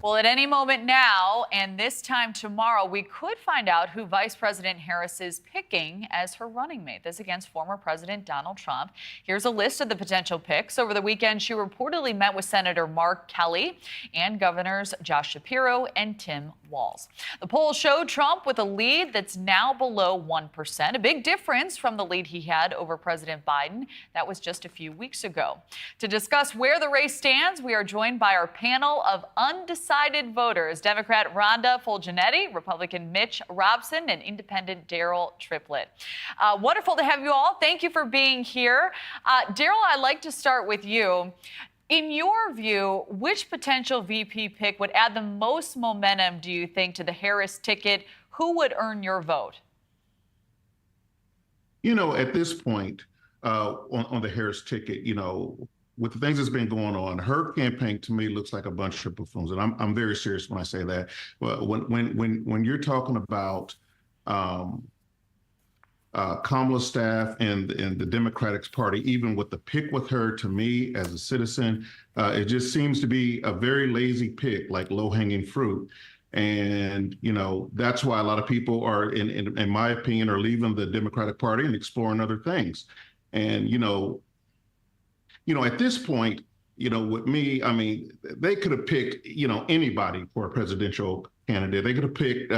Well, at any moment now, and this time tomorrow, we could find out who Vice President Harris is picking as her running mate. This against former President Donald Trump. Here's a list of the potential picks. Over the weekend, she reportedly met with Senator Mark Kelly and Governors Josh Shapiro and Tim Walz. The polls showed Trump with a lead that's now below 1%, a big difference from the lead he had over President Biden. That was just a few weeks ago. To discuss where the race stands, we are joined by our panel of undecided voters: Democrat Rhonda Fulgenetti, Republican Mitch Robson, and Independent Daryll Triplett. Wonderful to have you all. Thank you for being here. Daryll, I'd like to start with you. In your view, which potential VP pick would add the most momentum, do you think, to the Harris ticket? Who would earn your vote? You know, at this point, on the Harris ticket, you know, with the things that's been going on, her campaign to me looks like a bunch of buffoons, and I'm very serious when I say that. Well, when you're talking about Kamala's staff and the Democratic Party, even with the pick with her, to me as a citizen, it just seems to be a very lazy pick, like low-hanging fruit. And, you know, that's why a lot of people are, in my opinion, are leaving the Democratic Party and exploring other things. And, you know, at this point, you know, with me, I mean, they could have picked, you know, anybody for a presidential candidate. They could have picked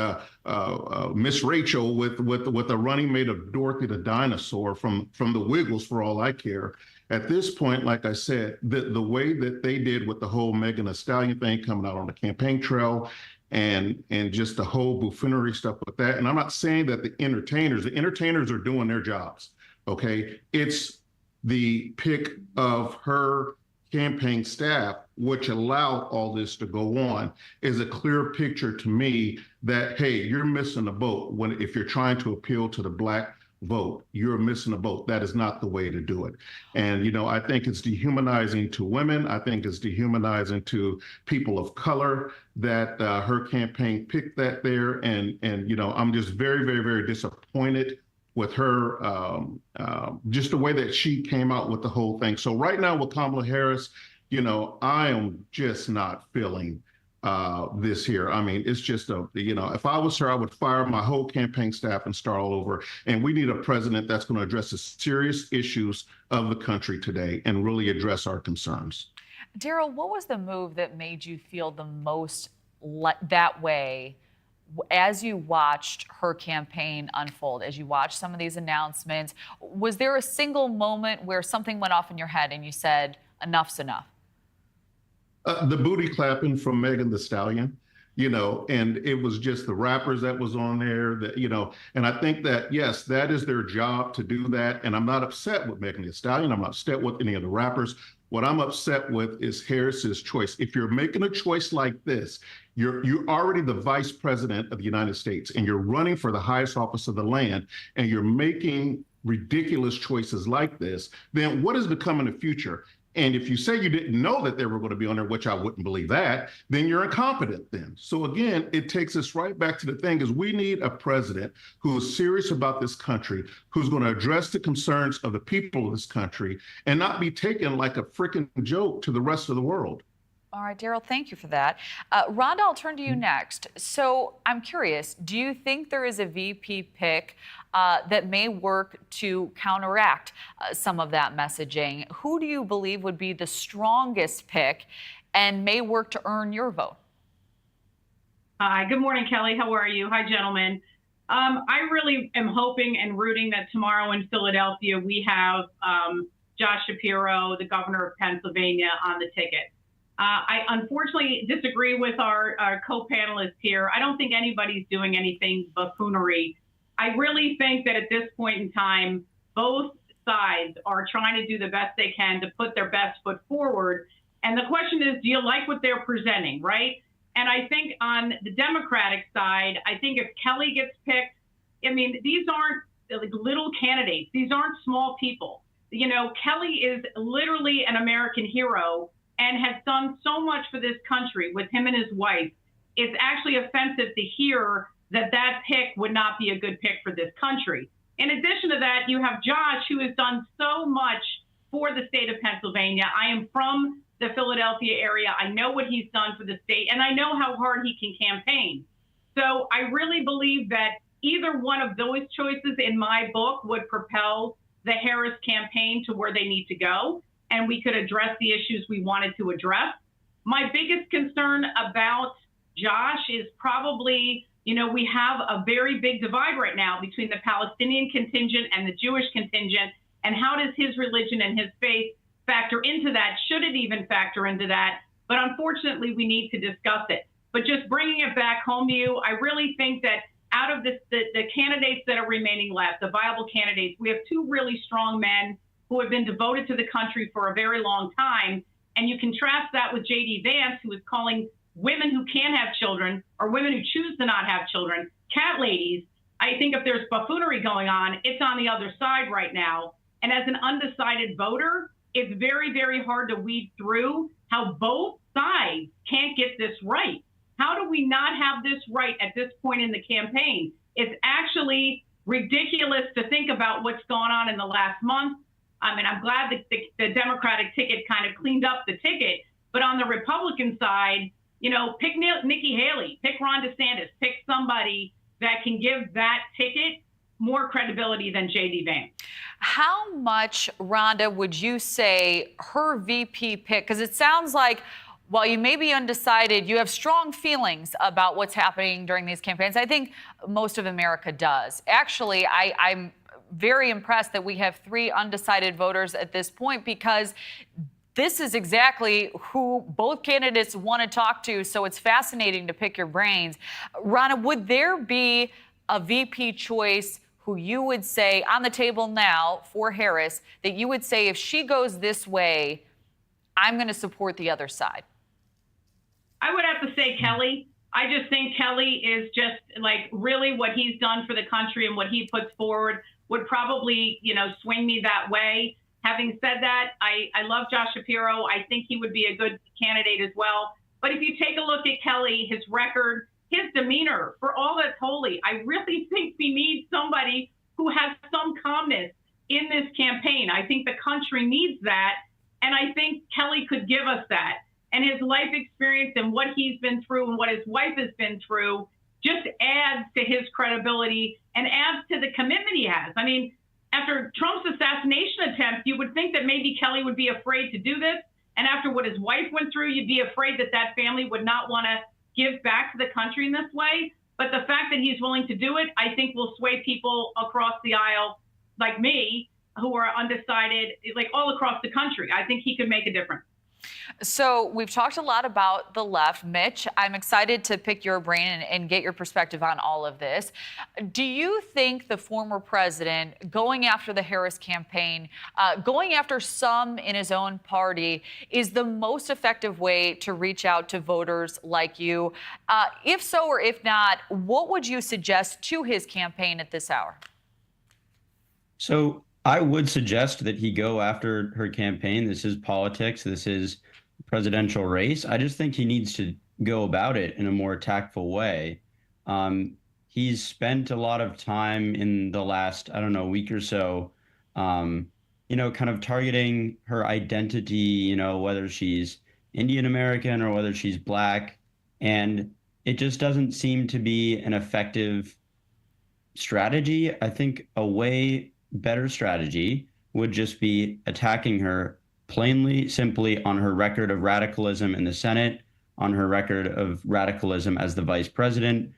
Miss Rachel with a running mate of Dorothy the dinosaur from the Wiggles, for all I care. At this point, like I said, the way that they did with the whole Megan Thee Stallion thing coming out on the campaign trail, and just the whole buffoonery stuff with that. And I'm not saying that the entertainers are doing their jobs, okay? It's the pick of her campaign staff, which allowed all this to go on, is a clear picture to me that, hey, you're missing a boat if you're trying to appeal to the Black vote. You're missing a boat. That is not the way to do it. And, you know, I think it's dehumanizing to women. I think it's dehumanizing to people of color that her campaign picked that there. And, you know, I'm just very, very, very disappointed with her, just the way that she came out with the whole thing. So right now with Kamala Harris, you know, I am just not feeling this here. I mean, it's just you know, if I was her, I would fire my whole campaign staff and start all over. And we need a president that's going to address the serious issues of the country today and really address our concerns. Daryll, what was the move that made you feel the most that way as you watched her campaign unfold, as you watched some of these announcements? Was there a single moment where something went off in your head and you said, enough's enough? The booty clapping from Megan Thee Stallion, you know, and it was just the rappers that was on there, that, you know, and I think that, yes, that is their job to do that. And I'm not upset with Megan Thee Stallion. I'm not upset with any of the rappers. What I'm upset with is Harris's choice. If you're making a choice like this, you're already the vice president of the United States and you're running for the highest office of the land, and you're making ridiculous choices like this, then what is to come in the future? And if you say you didn't know that they were going to be on there, which I wouldn't believe that, then you're incompetent then. So again, it takes us right back to the thing is we need a president who is serious about this country, who's going to address the concerns of the people of this country and not be taken like a freaking joke to the rest of the world. All right, Daryll, thank you for that. Rhonda, I'll turn to you next. So I'm curious, do you think there is a VP pick that may work to counteract some of that messaging? Who do you believe would be the strongest pick and may work to earn your vote? Hi, good morning, Kelly. How are you? Hi, gentlemen. I really am hoping and rooting that tomorrow in Philadelphia we have Josh Shapiro, the governor of Pennsylvania, on the ticket. I unfortunately disagree with our co-panelists here. I don't think anybody's doing anything buffoonery. I really think that at this point in time, both sides are trying to do the best they can to put their best foot forward. And the question is, do you like what they're presenting, right? And I think on the Democratic side, I think if Kelly gets picked, I mean, these aren't like little candidates. These aren't small people. You know, Kelly is literally an American hero and has done so much for this country with him and his wife. It's actually offensive to hear that that pick would not be a good pick for this country. In addition to that, you have Josh, who has done so much for the state of Pennsylvania. I am from the Philadelphia area. I know what he's done for the state, and I know how hard he can campaign. So I really believe that either one of those choices in my book would propel the Harris campaign to where they need to go, and we could address the issues we wanted to address. My biggest concern about Josh is probably, we have a very big divide right now between the Palestinian contingent and the Jewish contingent, and how does his religion and his faith factor into that? Should it even factor into that? But unfortunately, we need to discuss it. But just bringing it back home to you, I really think that out of the candidates that are remaining left, the viable candidates, we have two really strong men who have been devoted to the country for a very long time. And you contrast that with J.D. Vance, who is calling women who can have children or women who choose to not have children cat ladies. I think if there's buffoonery going on, it's on the other side right now. And as an undecided voter, it's very, very hard to weed through how both sides can't get this right. How do we not have this right at this point in the campaign? It's actually ridiculous to think about what's gone on in the last month. I mean, I'm glad that the Democratic ticket kind of cleaned up the ticket, but on the Republican side, pick Nikki Haley, pick Ron DeSantis, pick somebody that can give that ticket more credibility than J.D. Vance. How much, Rhonda, would you say her VP pick? Because it sounds like, while you may be undecided, you have strong feelings about what's happening during these campaigns. I think most of America does. Actually, I'm very impressed that we have 3 undecided voters at this point, because this is exactly who both candidates want to talk to. So it's fascinating to pick your brains. Rhonda, would there be a VP choice who you would say on the table now for Harris that you would say, if she goes this way, I'm going to support the other side? I would have to say Kelly. I just think Kelly is just like really what he's done for the country and what he puts forward would probably, swing me that way. Having said that, I love Josh Shapiro. I think he would be a good candidate as well. But if you take a look at Kelly, his record, his demeanor, for all that's holy, I really think we need somebody who has some calmness in this campaign. I think the country needs that. And I think Kelly could give us that. And his life experience and what he's been through and what his wife has been through just adds to his credibility and adds to the commitment he has. I mean, after Trump's assassination attempt, you would think that maybe Kelly would be afraid to do this. And after what his wife went through, you'd be afraid that that family would not want to give back to the country in this way. But the fact that he's willing to do it, I think will sway people across the aisle like me, who are undecided, like all across the country. I think he could make a difference. So we've talked a lot about the left. Mitch, I'm excited to pick your brain and get your perspective on all of this. Do you think the former president going after the Harris campaign, going after some in his own party, is the most effective way to reach out to voters like you? If so, or if not, what would you suggest to his campaign at this hour? So I would suggest that he go after her campaign. This is politics. This is a presidential race. I just think he needs to go about it in a more tactful way. He's spent a lot of time in the last, week or so, kind of targeting her identity, whether she's Indian American or whether she's Black. And it just doesn't seem to be an effective strategy. I think a way better strategy would just be attacking her plainly, simply on her record of radicalism in the Senate, on her record of radicalism as the vice president,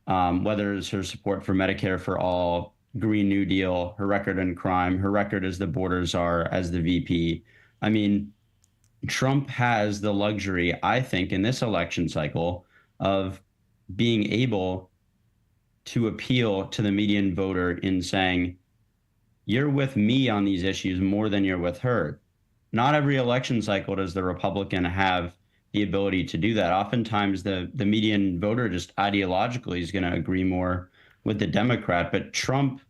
whether it's her support for Medicare for all, Green New Deal, her record in crime, her record as the border czar, as the VP. I mean, Trump has the luxury, I think, in this election cycle of being able to appeal to the median voter in saying, you're with me on these issues more than you're with her. Not every election cycle does the Republican have the ability to do that. Oftentimes, the median voter just ideologically is going to agree more with the Democrat. But Trump,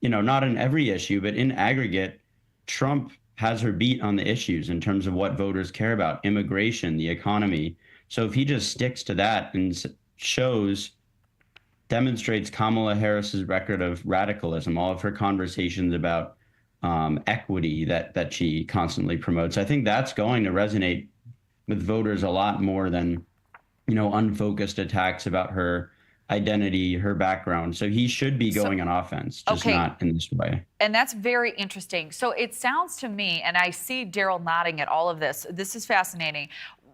not in every issue, but in aggregate, Trump has her beat on the issues in terms of what voters care about, immigration, the economy. So if he just sticks to that and demonstrates Kamala Harris's record of radicalism, all of her conversations about equity that she constantly promotes, I think that's going to resonate with voters a lot more than, unfocused attacks about her identity, her background. So he should be going on offense, just okay. not in this way. And that's very interesting. So it sounds to me, and I see Daryll nodding at all of this. This is fascinating.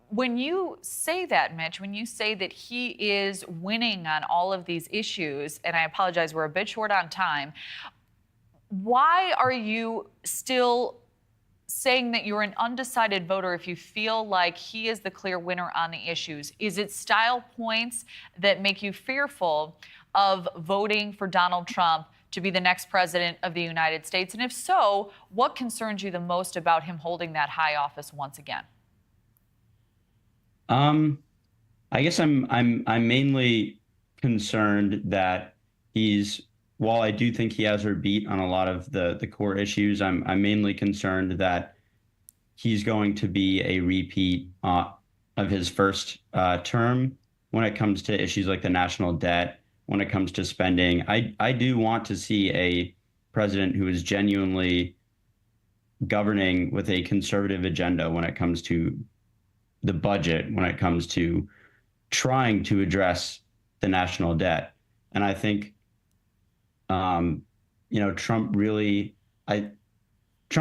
When you say that, Mitch, when you say that he is winning on all of these issues, and I apologize, we're a bit short on time, why are you still saying that you're an undecided voter if you feel like he is the clear winner on the issues? Is it style points that make you fearful of voting for Donald Trump to be the next president of the United States? And if so, what concerns you the most about him holding that high office once again? I guess I'm mainly concerned that while I do think he has her beat on a lot of the core issues, I'm mainly concerned that he's going to be a repeat of his first term when it comes to issues like the national debt, when it comes to spending. I do want to see a president who is genuinely governing with a conservative agenda when it comes to the budget, when it comes to trying to address the national debt. And I think, Trump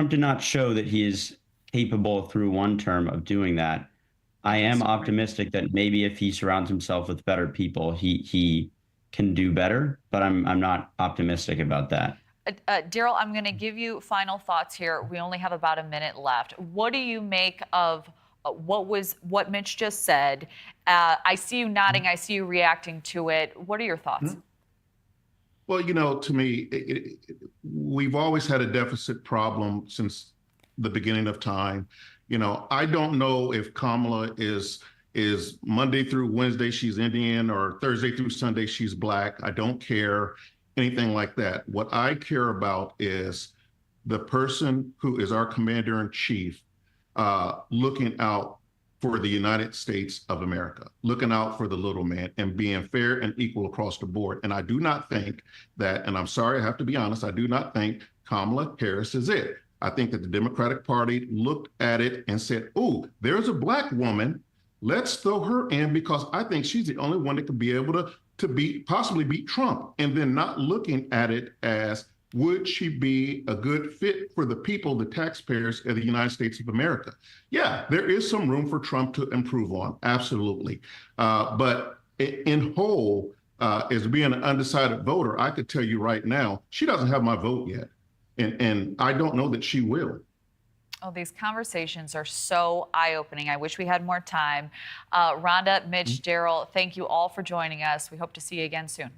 did not show that he is capable through one term of doing that. I am optimistic that maybe if he surrounds himself with better people, he can do better, but I'm not optimistic about that. Daryll, I'm going to give you final thoughts here. We only have about a minute left. What do you make of what Mitch just said? I see you nodding. I see you reacting to it. What are your thoughts? Well, to me, we've always had a deficit problem since the beginning of time. I don't know if Kamala is Monday through Wednesday she's Indian or Thursday through Sunday she's Black. I don't care anything like that. What I care about is the person who is our commander in chief, looking out for the United States of America, looking out for the little man and being fair and equal across the board. And I do not think that, and I'm sorry, I have to be honest, I do not think Kamala Harris is it. I think that the Democratic Party looked at it and said, oh, there's a Black woman. Let's throw her in because I think she's the only one that could be able to possibly beat Trump. And then not looking at it as, would she be a good fit for the people, the taxpayers of the United States of America? Yeah, there is some room for Trump to improve on, absolutely. But in whole, as being an undecided voter, I could tell you right now, she doesn't have my vote yet. And I don't know that she will. Oh, these conversations are so eye-opening. I wish we had more time. Rhonda, Mitch, Daryll, thank you all for joining us. We hope to see you again soon.